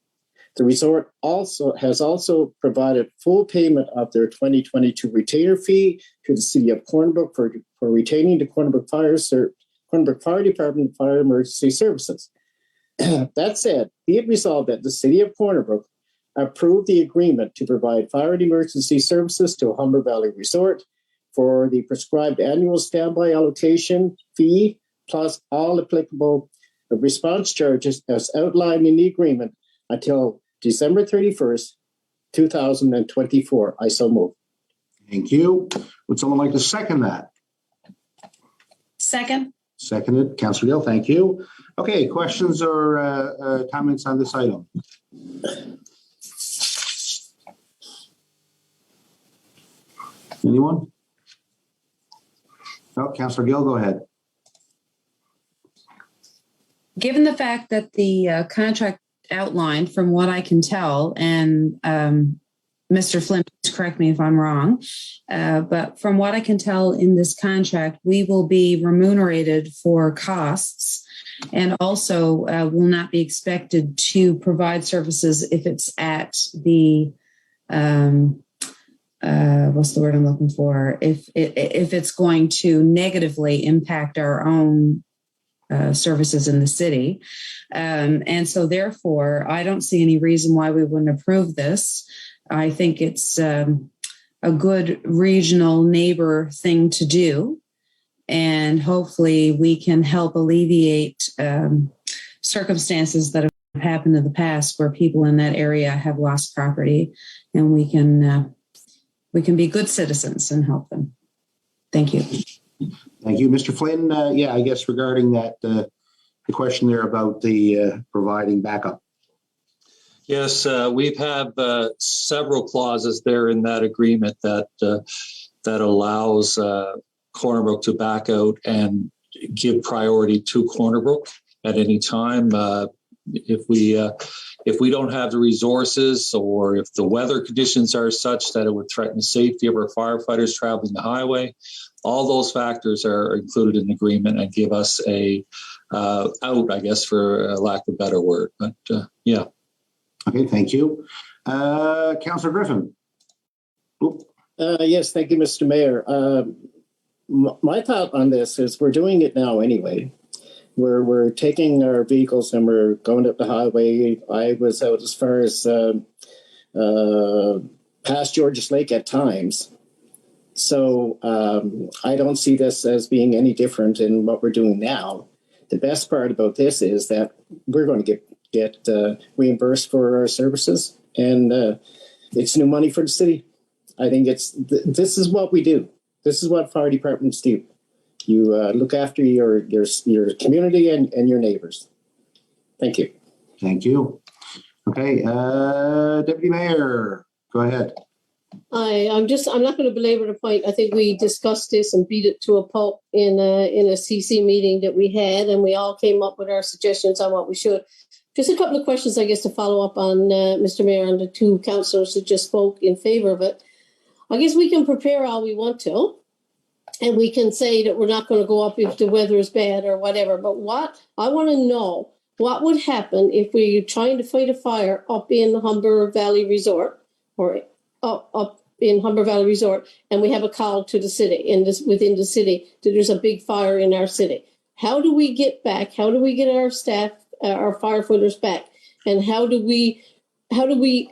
The resort has also provided full payment of their 2022 retainer fee to the City of Corner Brook for retaining the Corner Brook Fire Department Fire Emergency Services. That said, be it resolved that the City of Corner Brook approve the agreement to provide fire and emergency services to Humber Valley Resort for the prescribed annual standby allocation fee plus all applicable response charges as outlined in the agreement until December 31st, 2024. I so move. Thank you. Would someone like to second that? Second. Seconded. Councillor Gill, thank you. Okay, questions or comments on this item? Anyone? No, Councillor Gill, go ahead. Given the fact that the contract outlined, from what I can tell, and Mr. Flynn, correct me if I'm wrong, but from what I can tell in this contract, we will be remunerated for costs and also will not be expected to provide services if it's at the what's the word I'm looking for? If it's going to negatively impact our own services in the city. And so therefore, I don't see any reason why we wouldn't approve this. I think it's a good regional neighbor thing to do. and hopefully we can help alleviate circumstances that have happened in the past where people in that area have lost property, and we can be good citizens and help them. Thank you. Thank you, Mr. Flynn. Yeah, I guess regarding that, the question there about the providing backup. Yes, we've had several clauses there in that agreement that allows Corner Brook to back out and give priority to Corner Brook at any time. If we don't have the resources, or if the weather conditions are such that it would threaten the safety of our firefighters traveling the highway, all those factors are included in the agreement and give us a out, I guess, for lack of a better word. But yeah. Okay, thank you. Councillor Griffin. Yes, thank you, Mr. Mayor. My thought on this is we're doing it now anyway. We're taking our vehicles and we're going up the highway. I was out as far as past Georges Lake at times. So I don't see this as being any different in what we're doing now. The best part about this is that we're going to get reimbursed for our services, and it's new money for the city. I think this is what we do. This is what fire departments do. You look after your community and your neighbors. Thank you. Thank you. Okay, Deputy Mayor, go ahead. I'm not going to belabor the point. I think we discussed this and beat it to a pulp in a CC meeting that we had, and we all came up with our suggestions on what we should. Just a couple of questions, I guess, to follow up on Mr. Mayor and the two councillors who just spoke in favor of it. I guess we can prepare all we want to, and we can say that we're not going to go up if the weather is bad or whatever. But what I want to know, what would happen if we're trying to fight a fire up in Humber Valley Resort, or up in Humber Valley Resort, and we have a call to the city within the city that there's a big fire in our city? How do we get back? How do we get our staff, our firefighters back? And how do we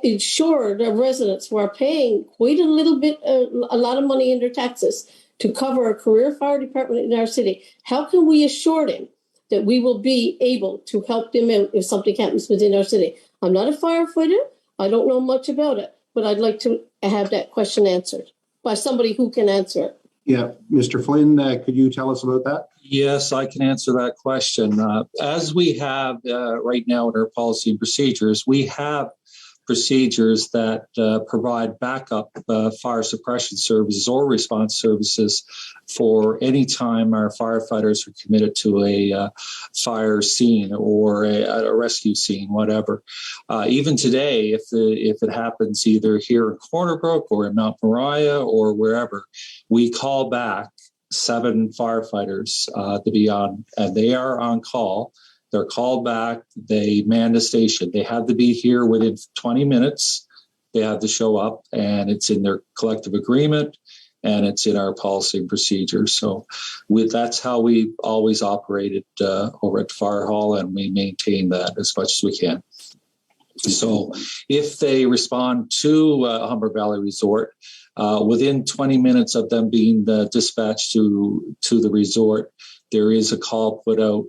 ensure the residents who are paying quite a little bit, a lot of money in their taxes to cover a career fire department in our city? How can we assure them that we will be able to help them out if something happens within our city? I'm not a firefighter. I don't know much about it, but I'd like to have that question answered by somebody who can answer it. Yeah, Mr. Flynn, could you tell us about that? Yes, I can answer that question. As we have right now in our policy and procedures, we have procedures that provide backup fire suppression services or response services for any time our firefighters are committed to a fire scene or a rescue scene, whatever. Even today, if it happens either here in Corner Brook or in Mount Moriah or wherever, we call back 7 firefighters to be on, and they are on call. They're called back. They man the station. They have to be here within 20 minutes. They have to show up, and it's in their collective agreement, and it's in our policy and procedures. So that's how we always operated over at Fire Hall, and we maintain that as much as we can. So if they respond to Humber Valley Resort, within 20 minutes of them being dispatched to the resort, there is a call put out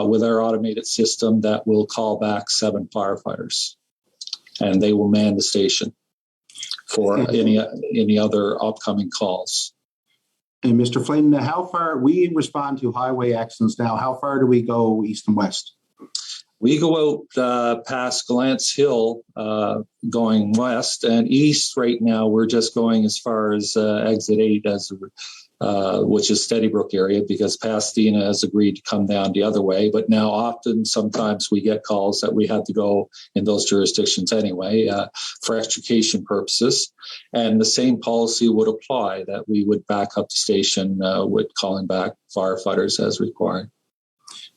with our automated system that will call back 7 firefighters, and they will man the station for any other upcoming calls. And Mr. Flynn, how far we respond to highway accidents now? How far do we go east and west? We go out past Glance Hill going west, and east right now we're just going as far as exit 8 which is Steadybrook area, because Pasadena has agreed to come down the other way. But now sometimes we get calls that we have to go in those jurisdictions anyway for extrication purposes. And the same policy would apply, that we would back up the station with calling back firefighters as required.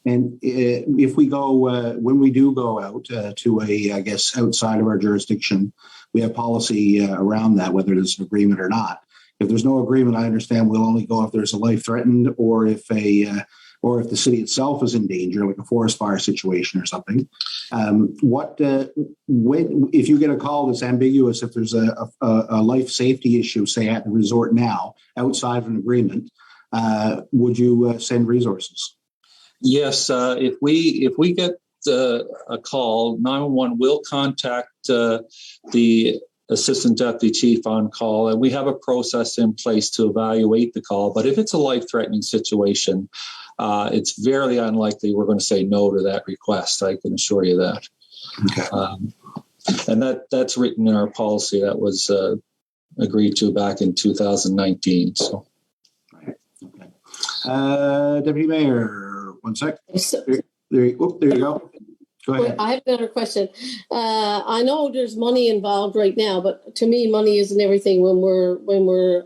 And if we go, when we do go out to I guess, outside of our jurisdiction, we have policy around that, whether there's an agreement or not. If there's no agreement, I understand we'll only go if there's a life threatened, or if the city itself is in danger, like a forest fire situation or something. If you get a call that's ambiguous, if there's a life safety issue, say at the resort now, outside of an agreement, would you send resources? Yes, if we get a call, 911 will contact the assistant deputy chief on call, and we have a process in place to evaluate the call. But if it's a life-threatening situation, it's very unlikely we're going to say no to that request. I can assure you that. Okay. And that's written in our policy that was agreed to back in 2019. So, Deputy Mayor, one sec. So, There you go. Go ahead. I have another question. I know there's money involved right now, but to me, money isn't everything when we're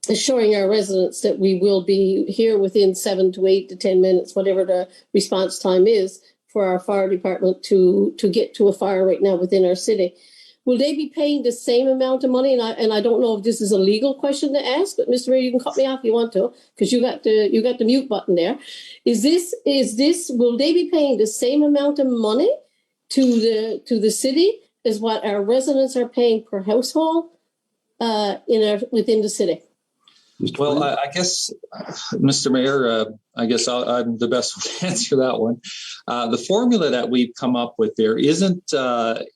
assuring our residents that we will be here within 7 to 8 to 10 minutes, whatever the response time is for our fire department to get to a fire right now within our city. Will they be paying the same amount of money? And I don't know if this is a legal question to ask, but Mr. Mayor, you can cut me off if you want to, because you got the mute button there. Is this will they be paying the same amount of money to the city as what our residents are paying per household within the city? well, I guess, Mr. Mayor, I guess I'm the best one to answer that one. The formula that we've come up with there isn't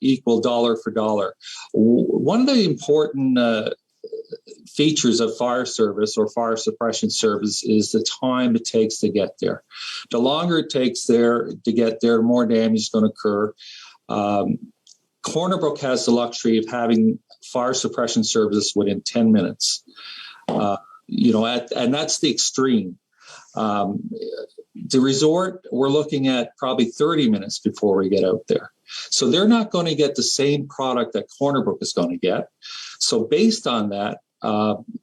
equal dollar for dollar. One of the important features of fire service or fire suppression service is the time it takes to get there. The longer it takes to get there, the more damage is going to occur. Corner Brook has the luxury of having fire suppression services within 10 minutes. And that's the extreme. The resort, we're looking at probably 30 minutes before we get out there. So they're not going to get the same product that Corner Brook is going to get. So based on that,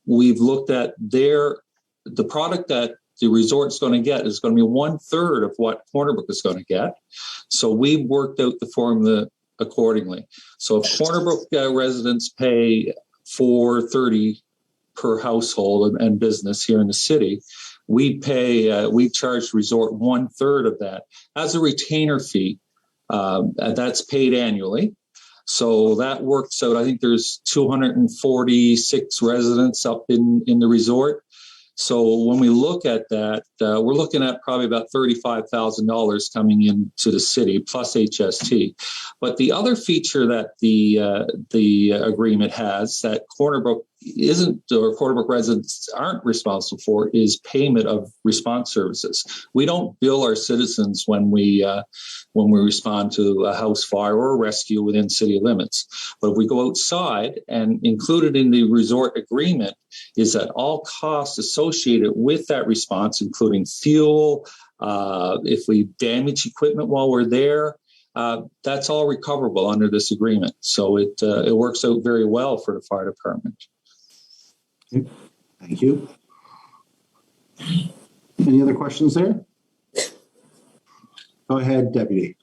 we've looked at the product that the resort's going to get is going to be 1/3 of what Corner Brook is going to get. So we've worked out the formula accordingly. So if Corner Brook residents pay $4.30 per household and business here in the city, we charge resort 1/3 of that as a retainer fee. That's paid annually. So that works out. I think there's 246 residents up in the resort. So when we look at that, we're looking at probably about $35,000 coming into the city plus HST. But the other feature that the agreement has that Corner Brook isn't, or Corner Brook residents aren't responsible for, is payment of response services. We don't bill our citizens when we respond to a house fire or a rescue within city limits. But if we go outside, and included in the resort agreement is that all costs associated with that response, including fuel, if we damage equipment while we're there, that's all recoverable under this agreement. So it works out very well for the fire department. Thank you. Any other questions there? Go ahead, Deputy.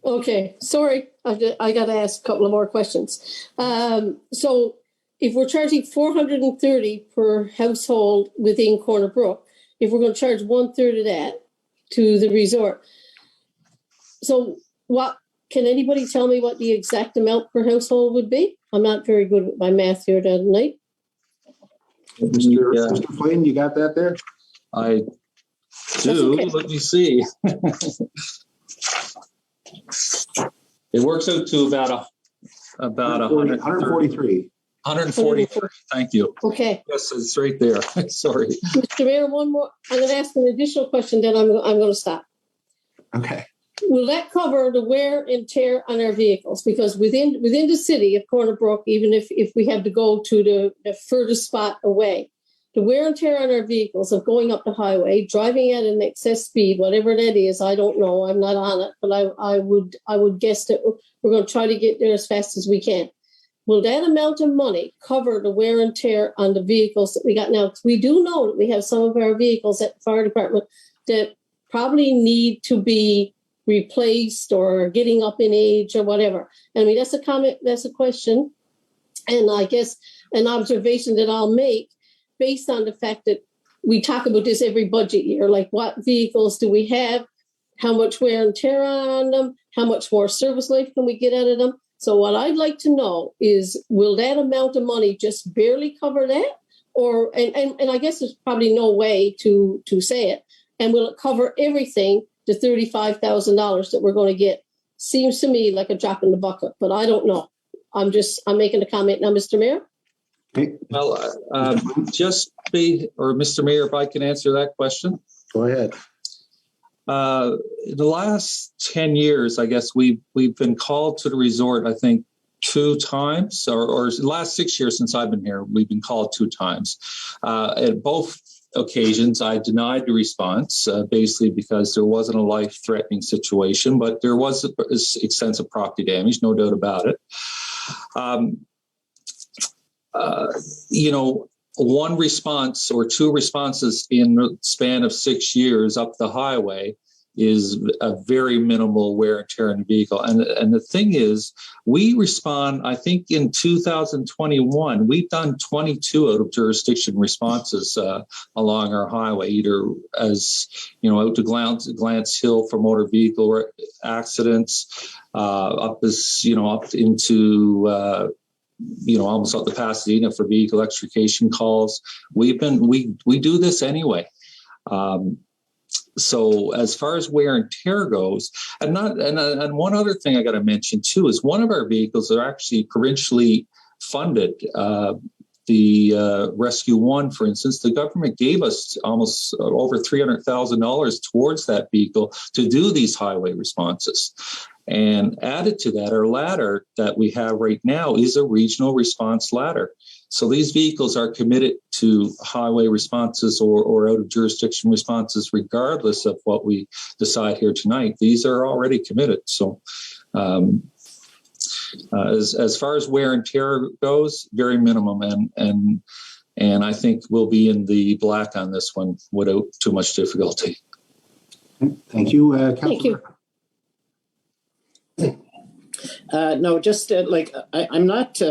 Okay, sorry, I got to ask a couple of more questions. So if we're charging $430 per household within Corner Brook, if we're going to charge 1/3 of that to the resort, so what can anybody tell me what the exact amount per household would be? I'm not very good with my math here tonight. Mr. Flynn, you got that there? I do. Okay. Let me see. It works out to about 143. 143. Thank you. Okay. Yes, it's right there. Sorry. Mr. Mayor, one more. I'm going to ask an additional question, then I'm going to stop. Okay. Will that cover the wear and tear on our vehicles? Because within the city of Corner Brook, even if we have to go to the furthest spot away, the wear and tear on our vehicles of going up the highway, driving at an excess speed, whatever that is, I don't know. I'm not on it, but I would guess that we're going to try to get there as fast as we can. Will that amount of money cover the wear and tear on the vehicles that we got now? Because we do know that we have some of our vehicles at the fire department that probably need to be replaced or getting up in age or whatever. I mean, that's a comment, that's a question. And I guess an observation that I'll make based on the fact that we talk about this every budget year, like what vehicles do we have? How much wear and tear on them? How much more service life can we get out of them? So what I'd like to know is, will that amount of money just barely cover that? Or and I guess there's probably no way to say it. And will it cover everything? The $35,000 that we're going to get seems to me like a drop in the bucket, but I don't know. I'm making a comment now, Mr. Mayor. Okay. Well, Mr. Mayor, if I can answer that question. Go ahead. In the last 10 years, I guess we've been called to the resort, I think, 2 times, or the last 6 years since I've been here, we've been called 2 times. At both occasions, I denied the response, basically because there wasn't a life-threatening situation, but there was extensive property damage, no doubt about it. One response or 2 responses in the span of 6 years up the highway is a very minimal wear and tear in the vehicle. And the thing is, we respond, I think in 2021, we've done 22 out of jurisdiction responses along our highway, either as, out to Glance Hill for motor vehicle accidents, up into almost up to Pasadena for vehicle extrication calls. We do this anyway. So as far as wear and tear goes, and one other thing I got to mention too is one of our vehicles are actually provincially funded. The Rescue One, for instance, the government gave us almost over $300,000 towards that vehicle to do these highway responses. And added to that, our ladder that we have right now is a regional response ladder. So these vehicles are committed to highway responses or out of jurisdiction responses, regardless of what we decide here tonight. These are already committed. So as far as wear and tear goes, very minimum. And I think we'll be in the black on this one without too much difficulty. Thank you, Councilor. Thank you. No, just I'm not.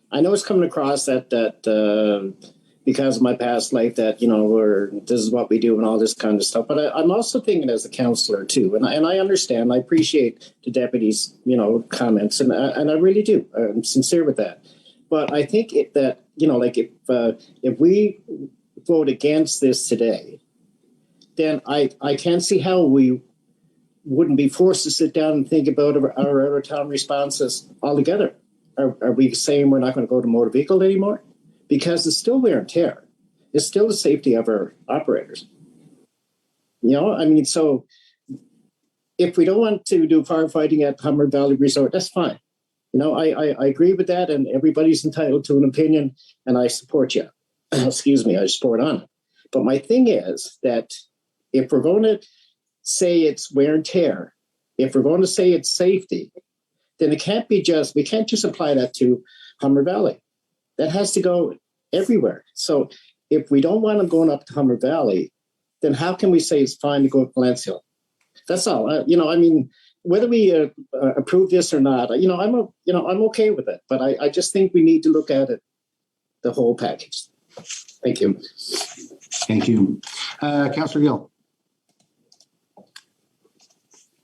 I know it's coming across that because of my past life that this is what we do and all this kind of stuff. But I'm also thinking as a councillor too, and I understand. I appreciate the deputy's comments, and I really do. I'm sincere with that. But I think if we vote against this today, then I can't see how we wouldn't be forced to sit down and think about our out-of-town responses altogether. Are we saying we're not going to go to motor vehicle anymore? Because it's still wear and tear. It's still the safety of our operators. So if we don't want to do firefighting at Humber Valley Resort, that's fine. I agree with that, and everybody's entitled to an opinion, and I support you. Excuse me, I support on it. But my thing is that if we're going to say it's wear and tear, if we're going to say it's safety, then we can't just apply that to Humber Valley. That has to go everywhere. So if we don't want them going up to Humber Valley, then how can we say it's fine to go to Glance Hill? That's all. Whether we approve this or not, I'm okay with it. But I just think we need to look at it, the whole package. Thank you. Thank you. Councillor Gill.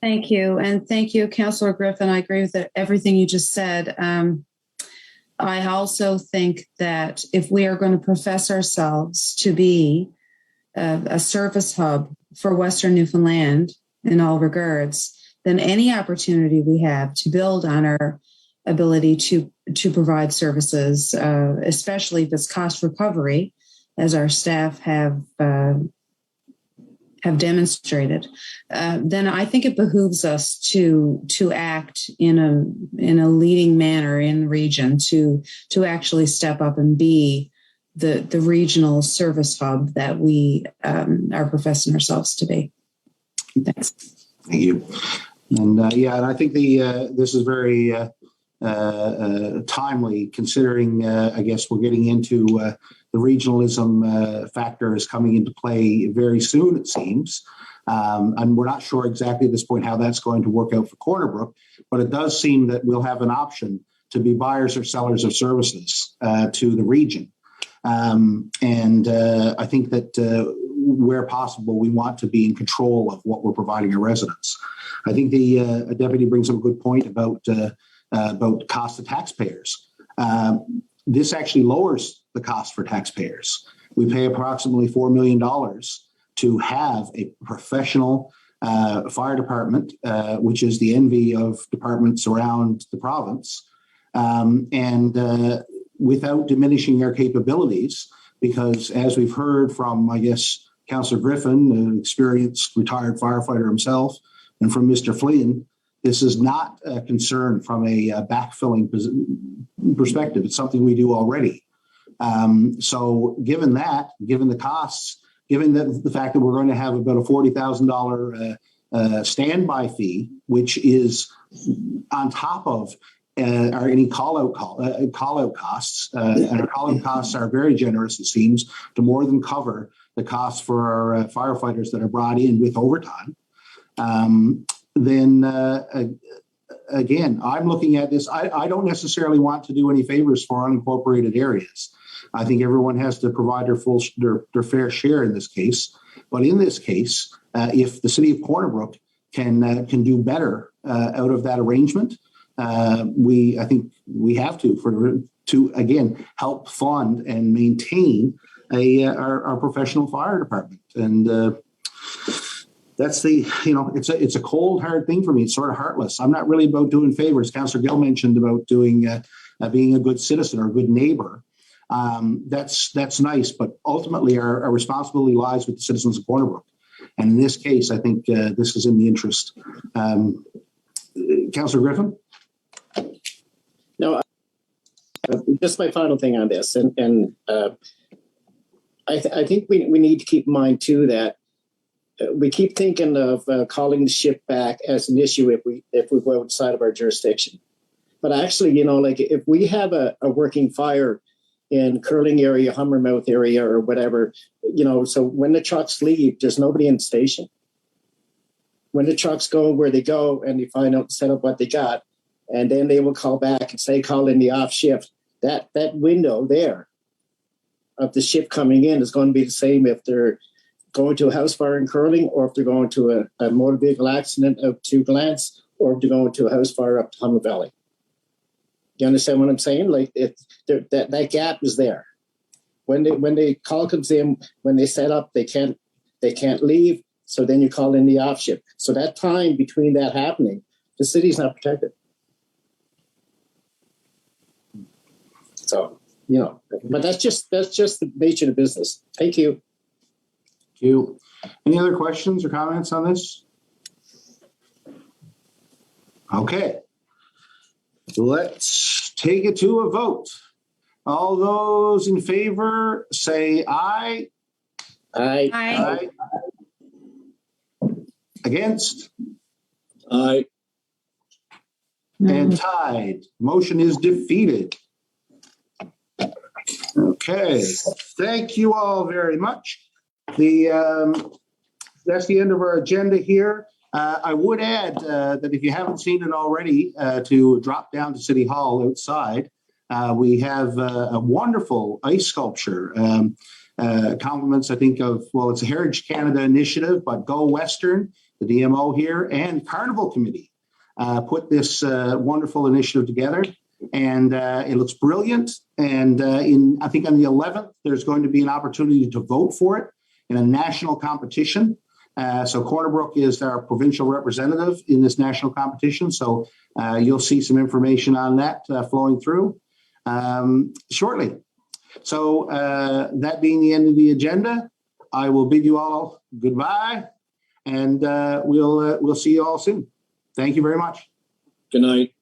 Thank you. And thank you, Councillor Griffin. I agree with everything you just said. I also think that if we are going to profess ourselves to be a service hub for Western Newfoundland in all regards, then any opportunity we have to build on our ability to provide services, especially if it's cost recovery, as our staff have demonstrated, then I think it behooves us to act in a leading manner in the region to actually step up and be the regional service hub that we are professing ourselves to be. Thanks. Thank you. And and I think this is very timely, considering I guess we're getting into the regionalism factor is coming into play very soon, it seems. And we're not sure exactly at this point how that's going to work out for Corner Brook, but it does seem that we'll have an option to be buyers or sellers of services to the region. And I think that where possible, we want to be in control of what we're providing our residents. I think the deputy brings up a good point about cost to taxpayers. this actually lowers the cost for taxpayers. We pay approximately $4 million to have a professional fire department, which is the envy of departments around the province, and without diminishing their capabilities, because as we've heard from, I guess, Councillor Griffin, an experienced retired firefighter himself, and from Mr. Flynn, this is not a concern from a backfilling perspective. It's something we do already. So given that, given the costs, given the fact that we're going to have about a $40,000 standby fee, which is on top of any call-out costs, and our call-out costs are very generous, it seems, to more than cover the costs for our firefighters that are brought in with overtime. Then again, I'm looking at this. I don't necessarily want to do any favors for unincorporated areas. I think everyone has to provide their fair share in this case. But in this case, if the city of Corner Brook can do better out of that arrangement, I think we have to again help fund and maintain our professional fire department. And that's it's a cold, hard thing for me. It's sort of heartless. I'm not really about doing favors. Councillor Gill mentioned about doing being a good citizen or a good neighbor. That's nice, but ultimately our responsibility lies with the citizens of Corner Brook. And in this case, I think this is in the interest. Councillor Griffin? No, just my final thing on this. And I think we need to keep in mind, too, that we keep thinking of calling the ship back as an issue if we go outside of our jurisdiction. But actually, like if we have a working fire in Curling area, Humbermouth area, or whatever, so when the trucks leave, there's nobody in the station. When the trucks go where they go and they find out, set up what they got, and then they will call back and say, call in the off shift. That window there of the ship coming in is going to be the same if they're going to a house fire in Curling, or if they're going to a motor vehicle accident up to Glance, or if they're going to a house fire up to Humber Valley. You understand what I'm saying? Like that gap is there. When the call comes in, when they set up, they can't leave. So then you call in the off shift. So that time between that happening, the city's not protected. So but that's just the nature of the business. Thank you. Thank you. Any other questions or comments on this? Okay. Let's take it to a vote. All those in favor say aye. Aye. Aye. Against? Aye. And tied. Motion is defeated. Okay. Thank you all very much. That's the end of our agenda here. I would add that if you haven't seen it already, to drop down to City Hall outside, we have a wonderful ice sculpture. Compliments, I think, it's a Heritage Canada initiative, but Go Western, the DMO here, and Carnival Committee put this wonderful initiative together. And it looks brilliant. And I think on the 11th, there's going to be an opportunity to vote for it in a national competition. So Corner Brook is our provincial representative in this national competition. So you'll see some information on that flowing through shortly. So that being the end of the agenda, I will bid you all goodbye, and we'll see you all soon. Thank you very much. Good night.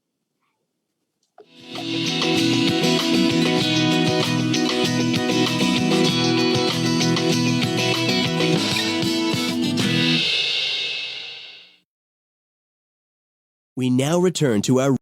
We now return to our